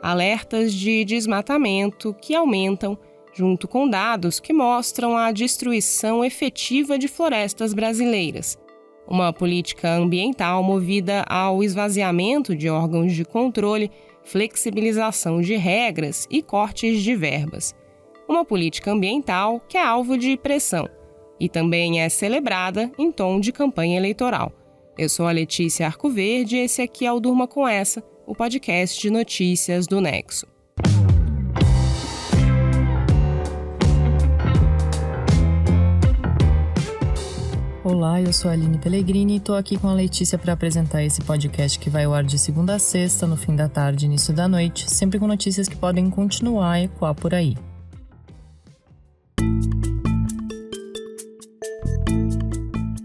alertas de desmatamento que aumentam, junto com dados que mostram a destruição efetiva de florestas brasileiras. Uma política ambiental movida ao esvaziamento de órgãos de controle, flexibilização de regras e cortes de verbas. Uma política ambiental que é alvo de pressão e também é celebrada em tom de campanha eleitoral. Eu sou a Letícia Arcoverde e esse aqui é o Durma Com Essa, o podcast de notícias do Nexo. Olá, eu sou a Aline Pellegrini e estou aqui com a Letícia para apresentar esse podcast que vai ao ar de segunda a sexta, no fim da tarde e início da noite, sempre com notícias que podem continuar a ecoar por aí.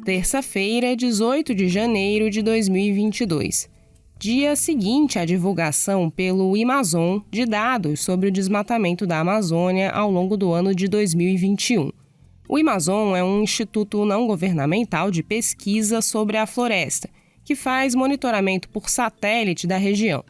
Terça-feira, 18 de janeiro de 2022. Dia seguinte à divulgação pelo Imazon de dados sobre o desmatamento da Amazônia ao longo do ano de 2021. O Imazon é um instituto não governamental de pesquisa sobre a floresta, que faz monitoramento por satélite da região.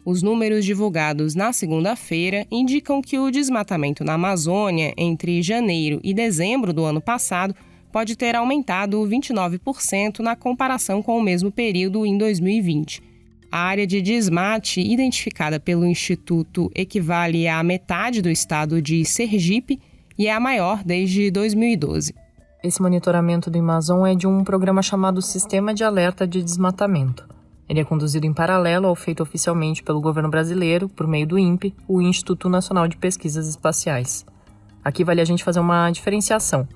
Os números divulgados na segunda-feira indicam que o desmatamento na Amazônia entre janeiro e dezembro do ano passado pode ter aumentado 29% na comparação com o mesmo período em 2020. A área de desmate identificada pelo Instituto equivale à metade do estado de Sergipe e é a maior desde 2012. Esse monitoramento do Imazon é de um programa chamado Sistema de Alerta de Desmatamento. Ele é conduzido em paralelo ao feito oficialmente pelo governo brasileiro, por meio do INPE, o Instituto Nacional de Pesquisas Espaciais. Aqui vale a gente fazer uma diferenciação.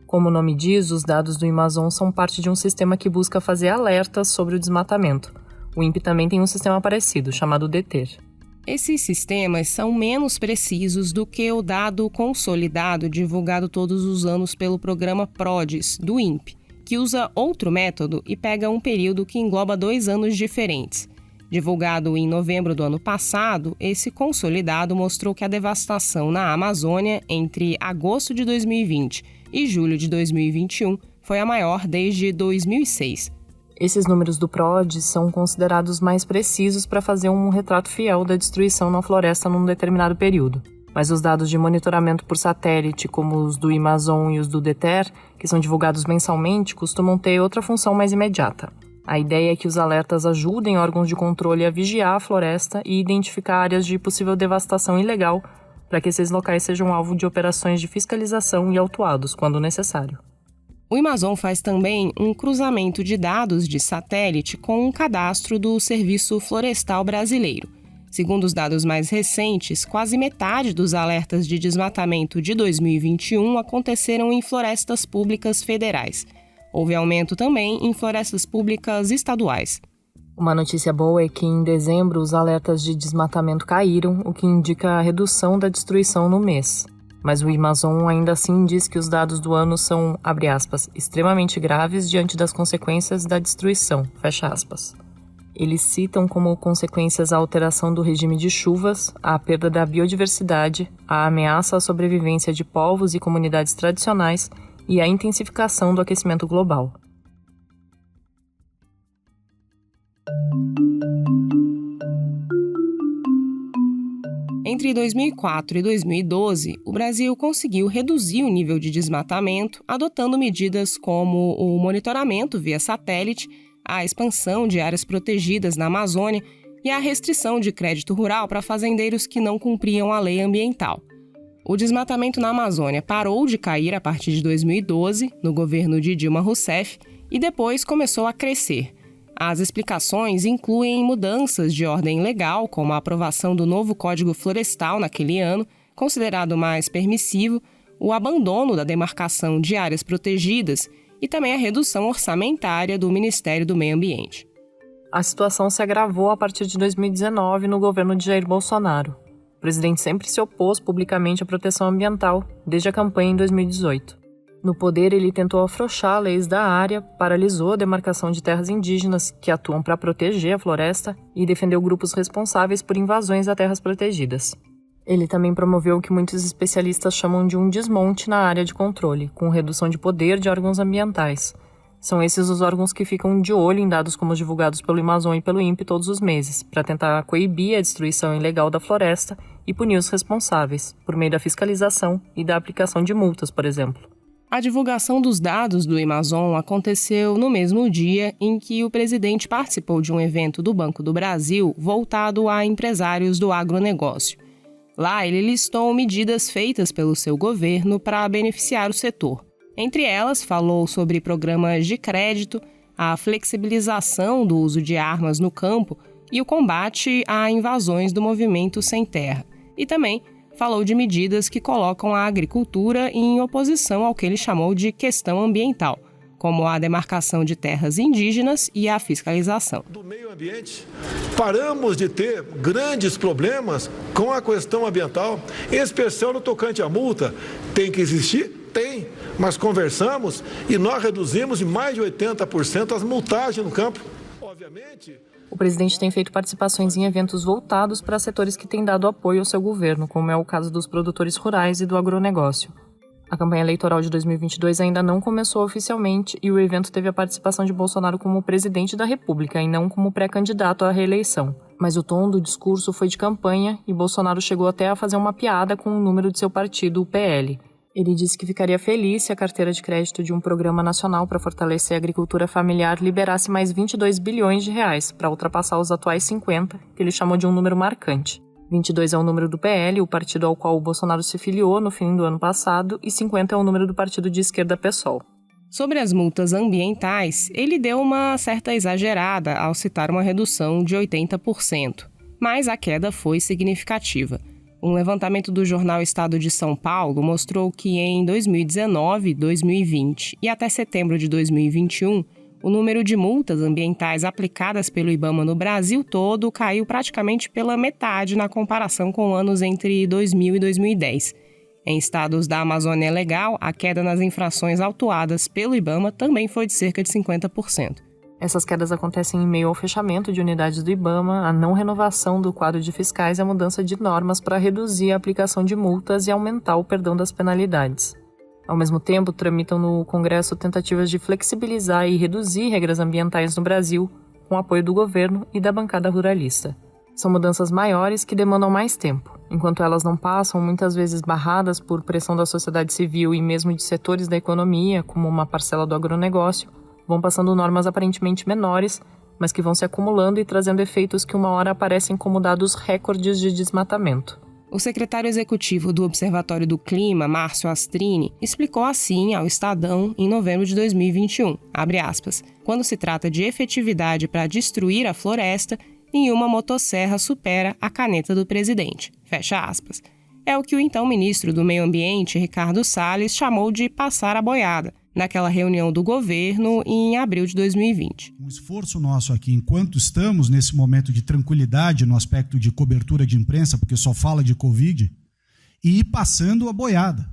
Como o nome diz, os dados do Imazon são parte de um sistema que busca fazer alertas sobre o desmatamento. O INPE também tem um sistema parecido, chamado DETER. Esses sistemas são menos precisos do que o dado consolidado divulgado todos os anos pelo programa PRODES, do INPE, que usa outro método e pega um período que engloba 2 anos diferentes. Divulgado em novembro do ano passado, esse consolidado mostrou que a devastação na Amazônia entre agosto de 2020 e julho de 2021 foi a maior desde 2006. Esses números do PRODES são considerados mais precisos para fazer um retrato fiel da destruição na floresta num determinado período. Mas os dados de monitoramento por satélite, como os do Imazon e os do DETER, que são divulgados mensalmente, costumam ter outra função mais imediata. A ideia é que os alertas ajudem órgãos de controle a vigiar a floresta e identificar áreas de possível devastação ilegal para que esses locais sejam alvo de operações de fiscalização e autuados, quando necessário. O Imazon faz também um cruzamento de dados de satélite com um cadastro do Serviço Florestal Brasileiro. Segundo os dados mais recentes, quase metade dos alertas de desmatamento de 2021 aconteceram em florestas públicas federais. Houve aumento também em florestas públicas estaduais. Uma notícia boa é que em dezembro os alertas de desmatamento caíram, o que indica a redução da destruição no mês. Mas o Imazon ainda assim diz que os dados do ano são, abre aspas, extremamente graves diante das consequências da destruição, fecha aspas. Eles citam como consequências a alteração do regime de chuvas, a perda da biodiversidade, a ameaça à sobrevivência de povos e comunidades tradicionais e a intensificação do aquecimento global. Entre 2004 e 2012, o Brasil conseguiu reduzir o nível de desmatamento, adotando medidas como o monitoramento via satélite, a expansão de áreas protegidas na Amazônia e a restrição de crédito rural para fazendeiros que não cumpriam a lei ambiental. O desmatamento na Amazônia parou de cair a partir de 2012, no governo de Dilma Rousseff, e depois começou a crescer. As explicações incluem mudanças de ordem legal, como a aprovação do novo Código Florestal naquele ano, considerado mais permissivo, o abandono da demarcação de áreas protegidas e também a redução orçamentária do Ministério do Meio Ambiente. A situação se agravou a partir de 2019 no governo de Jair Bolsonaro. O presidente sempre se opôs publicamente à proteção ambiental, desde a campanha em 2018. No poder, ele tentou afrouxar leis da área, paralisou a demarcação de terras indígenas que atuam para proteger a floresta e defendeu grupos responsáveis por invasões a terras protegidas. Ele também promoveu o que muitos especialistas chamam de um desmonte na área de controle, com redução de poder de órgãos ambientais. São esses os órgãos que ficam de olho em dados como os divulgados pelo Amazon e pelo INPE todos os meses, para tentar coibir a destruição ilegal da floresta e punir os responsáveis, por meio da fiscalização e da aplicação de multas, por exemplo. A divulgação dos dados do Amazon aconteceu no mesmo dia em que o presidente participou de um evento do Banco do Brasil voltado a empresários do agronegócio. Lá, ele listou medidas feitas pelo seu governo para beneficiar o setor. Entre elas, falou sobre programas de crédito, a flexibilização do uso de armas no campo e o combate a invasões do movimento sem terra. E também falou de medidas que colocam a agricultura em oposição ao que ele chamou de questão ambiental, como a demarcação de terras indígenas e a fiscalização. Do meio ambiente, paramos de ter grandes problemas com a questão ambiental, em especial no tocante à multa. Tem que existir? Tem, mas conversamos e nós reduzimos em mais de 80% as multagens no campo. Obviamente... O presidente tem feito participações em eventos voltados para setores que têm dado apoio ao seu governo, como é o caso dos produtores rurais e do agronegócio. A campanha eleitoral de 2022 ainda não começou oficialmente e o evento teve a participação de Bolsonaro como presidente da República e não como pré-candidato à reeleição. Mas o tom do discurso foi de campanha e Bolsonaro chegou até a fazer uma piada com o número de seu partido, o PL. Ele disse que ficaria feliz se a carteira de crédito de um programa nacional para fortalecer a agricultura familiar liberasse mais 22 bilhões de reais para ultrapassar os atuais 50, que ele chamou de um número marcante. 22 é o número do PL, o partido ao qual o Bolsonaro se filiou no fim do ano passado, e 50 é o número do partido de esquerda PSOL. Sobre as multas ambientais, ele deu uma certa exagerada ao citar uma redução de 80%, mas a queda foi significativa. Um levantamento do jornal Estado de São Paulo mostrou que em 2019, 2020 e até setembro de 2021, o número de multas ambientais aplicadas pelo IBAMA no Brasil todo caiu praticamente pela metade na comparação com anos entre 2000 e 2010. Em estados da Amazônia Legal, a queda nas infrações autuadas pelo IBAMA também foi de cerca de 50%. Essas quedas acontecem em meio ao fechamento de unidades do IBAMA, a não renovação do quadro de fiscais e a mudança de normas para reduzir a aplicação de multas e aumentar o perdão das penalidades. Ao mesmo tempo, tramitam no Congresso tentativas de flexibilizar e reduzir regras ambientais no Brasil, com apoio do governo e da bancada ruralista. São mudanças maiores que demandam mais tempo. Enquanto elas não passam, muitas vezes barradas por pressão da sociedade civil e mesmo de setores da economia, como uma parcela do agronegócio, vão passando normas aparentemente menores, mas que vão se acumulando e trazendo efeitos que uma hora aparecem como dados recordes de desmatamento. O secretário executivo do Observatório do Clima, Márcio Astrini, explicou assim ao Estadão em novembro de 2021, abre aspas, quando se trata de efetividade para destruir a floresta, nenhuma motosserra supera a caneta do presidente, fecha aspas. É o que o então ministro do Meio Ambiente, Ricardo Salles, chamou de passar a boiada, naquela reunião do governo em abril de 2020. Um esforço nosso aqui, enquanto estamos nesse momento de tranquilidade no aspecto de cobertura de imprensa, porque só fala de Covid, e ir passando a boiada,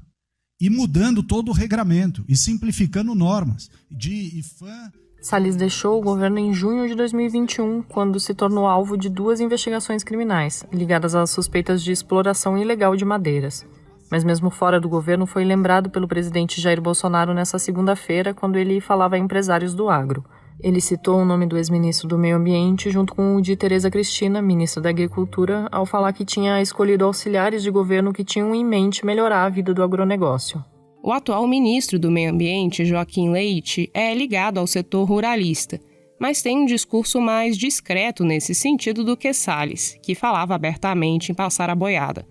e mudando todo o regramento, e simplificando normas de IFAM. Salles deixou o governo em junho de 2021, quando se tornou alvo de 2 investigações criminais, ligadas às suspeitas de exploração ilegal de madeiras. Mas mesmo fora do governo foi lembrado pelo presidente Jair Bolsonaro nessa segunda-feira, quando ele falava a empresários do agro. Ele citou o nome do ex-ministro do Meio Ambiente junto com o de Tereza Cristina, ministra da Agricultura, ao falar que tinha escolhido auxiliares de governo que tinham em mente melhorar a vida do agronegócio. O atual ministro do Meio Ambiente, Joaquim Leite, é ligado ao setor ruralista, mas tem um discurso mais discreto nesse sentido do que Salles, que falava abertamente em passar a boiada.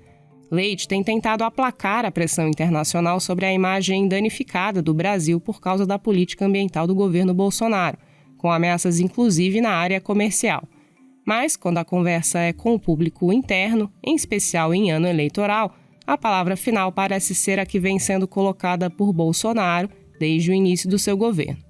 Leite tem tentado aplacar a pressão internacional sobre a imagem danificada do Brasil por causa da política ambiental do governo Bolsonaro, com ameaças inclusive na área comercial. Mas, quando a conversa é com o público interno, em especial em ano eleitoral, a palavra final parece ser a que vem sendo colocada por Bolsonaro desde o início do seu governo.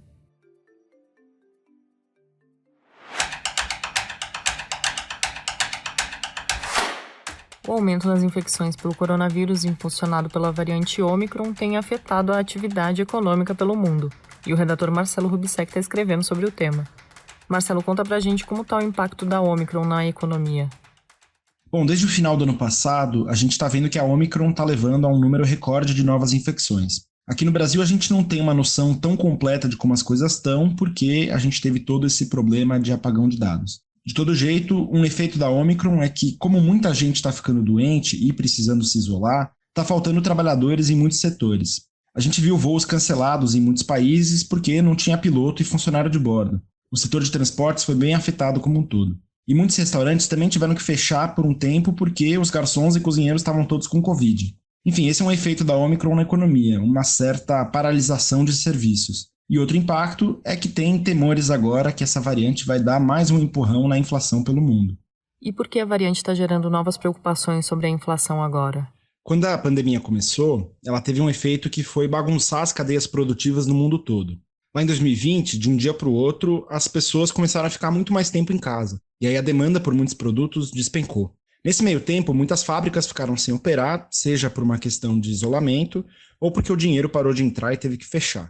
O aumento nas infecções pelo coronavírus, impulsionado pela variante Ômicron, tem afetado a atividade econômica pelo mundo. E o redator Marcelo Rubissec está escrevendo sobre o tema. Marcelo, conta pra gente como está o impacto da Ômicron na economia. Bom, desde o final do ano passado, a gente está vendo que a Ômicron está levando a um número recorde de novas infecções. Aqui no Brasil a gente não tem uma noção tão completa de como as coisas estão, porque a gente teve todo esse problema de apagão de dados. De todo jeito, um efeito da Omicron é que, como muita gente está ficando doente e precisando se isolar, está faltando trabalhadores em muitos setores. A gente viu voos cancelados em muitos países porque não tinha piloto e funcionário de bordo. O setor de transportes foi bem afetado como um todo. E muitos restaurantes também tiveram que fechar por um tempo porque os garçons e cozinheiros estavam todos com Covid. Enfim, esse é um efeito da Omicron na economia, uma certa paralisação de serviços. E outro impacto é que tem temores agora que essa variante vai dar mais um empurrão na inflação pelo mundo. E por que a variante está gerando novas preocupações sobre a inflação agora? Quando a pandemia começou, ela teve um efeito que foi bagunçar as cadeias produtivas no mundo todo. Lá em 2020, de um dia para o outro, as pessoas começaram a ficar muito mais tempo em casa. E aí a demanda por muitos produtos despencou. Nesse meio tempo, muitas fábricas ficaram sem operar, seja por uma questão de isolamento ou porque o dinheiro parou de entrar e teve que fechar.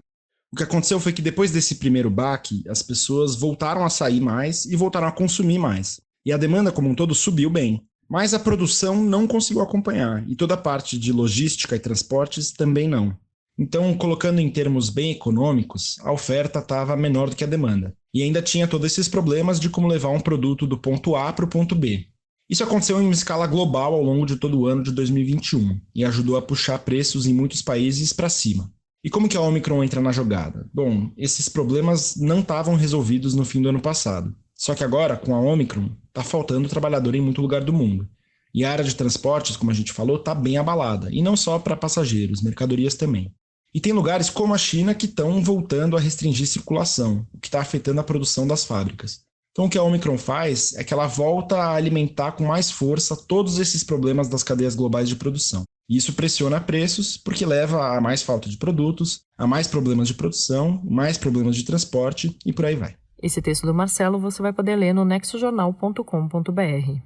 O que aconteceu foi que depois desse primeiro baque, as pessoas voltaram a sair mais e voltaram a consumir mais. E a demanda como um todo subiu bem. Mas a produção não conseguiu acompanhar e toda a parte de logística e transportes também não. Então, colocando em termos bem econômicos, a oferta estava menor do que a demanda. E ainda tinha todos esses problemas de como levar um produto do ponto A para o ponto B. Isso aconteceu em uma escala global ao longo de todo o ano de 2021 e ajudou a puxar preços em muitos países para cima. E como que a Omicron entra na jogada? Bom, esses problemas não estavam resolvidos no fim do ano passado. Só que agora, com a Omicron, está faltando trabalhador em muito lugar do mundo. E a área de transportes, como a gente falou, está bem abalada. E não só para passageiros, mercadorias também. E tem lugares como a China que estão voltando a restringir circulação, o que está afetando a produção das fábricas. Então o que a Omicron faz é que ela volta a alimentar com mais força todos esses problemas das cadeias globais de produção. E isso pressiona preços porque leva a mais falta de produtos, a mais problemas de produção, mais problemas de transporte e por aí vai. Esse texto do Marcelo você vai poder ler no nexojornal.com.br.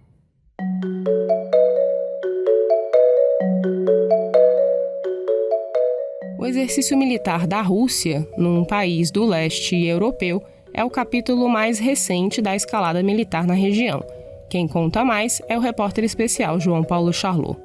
O exercício militar da Rússia, num país do leste europeu, é o capítulo mais recente da escalada militar na região. Quem conta mais é o repórter especial João Paulo Charlot.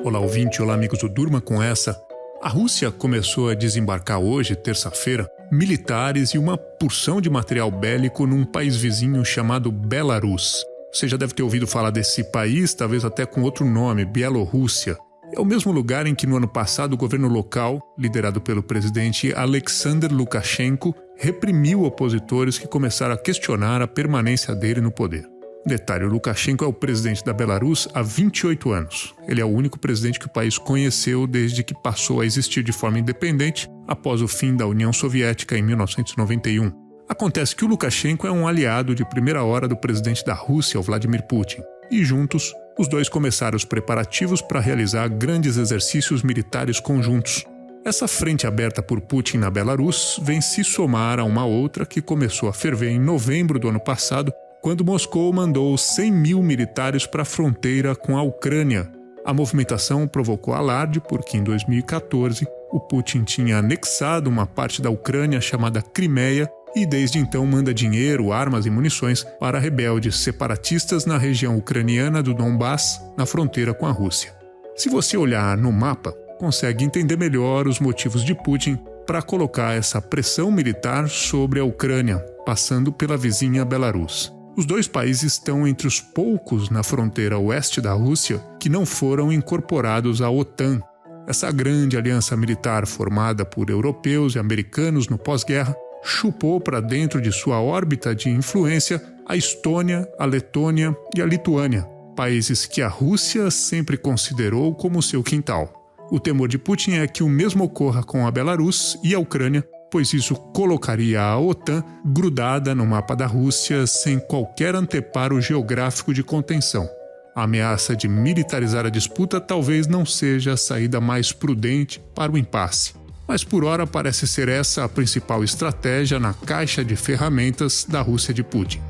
Olá, ouvinte, olá, amigos do Durma com essa. A Rússia começou a desembarcar hoje, terça-feira, militares e uma porção de material bélico num país vizinho chamado Belarus. Você já deve ter ouvido falar desse país, talvez até com outro nome, Bielorrússia. É o mesmo lugar em que no ano passado o governo local, liderado pelo presidente Alexander Lukashenko, reprimiu opositores que começaram a questionar a permanência dele no poder. Detalhe, o Lukashenko é o presidente da Belarus há 28 anos. Ele é o único presidente que o país conheceu desde que passou a existir de forma independente após o fim da União Soviética em 1991. Acontece que o Lukashenko é um aliado de primeira hora do presidente da Rússia, o Vladimir Putin, e juntos os dois começaram os preparativos para realizar grandes exercícios militares conjuntos. Essa frente aberta por Putin na Belarus vem se somar a uma outra que começou a ferver em novembro do ano passado, quando Moscou mandou 100 mil militares para a fronteira com a Ucrânia. A movimentação provocou alarde porque em 2014 o Putin tinha anexado uma parte da Ucrânia chamada Crimeia e desde então manda dinheiro, armas e munições para rebeldes separatistas na região ucraniana do Donbass, na fronteira com a Rússia. Se você olhar no mapa, consegue entender melhor os motivos de Putin para colocar essa pressão militar sobre a Ucrânia, passando pela vizinha Belarus. Os dois países estão entre os poucos na fronteira oeste da Rússia que não foram incorporados à OTAN, essa grande aliança militar formada por europeus e americanos no pós-guerra, chupou para dentro de sua órbita de influência a Estônia, a Letônia e a Lituânia, países que a Rússia sempre considerou como seu quintal. O temor de Putin é que o mesmo ocorra com a Belarus e a Ucrânia, pois isso colocaria a OTAN grudada no mapa da Rússia sem qualquer anteparo geográfico de contenção. A ameaça de militarizar a disputa talvez não seja a saída mais prudente para o impasse. Mas por hora parece ser essa a principal estratégia na caixa de ferramentas da Rússia de Putin.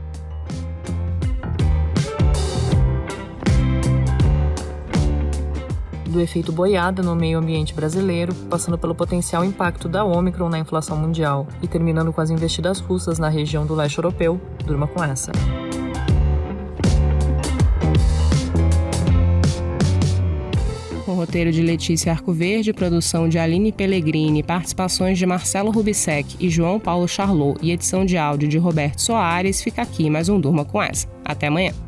Do efeito boiada no meio ambiente brasileiro, passando pelo potencial impacto da Omicron na inflação mundial e terminando com as investidas russas na região do leste europeu, durma com essa. roteiro de Letícia Arcoverde, produção de Aline Pellegrini, participações de Marcelo Rubissec e João Paulo Charlot e edição de áudio de Roberto Soares, fica aqui mais um Durma com Essa. Até amanhã.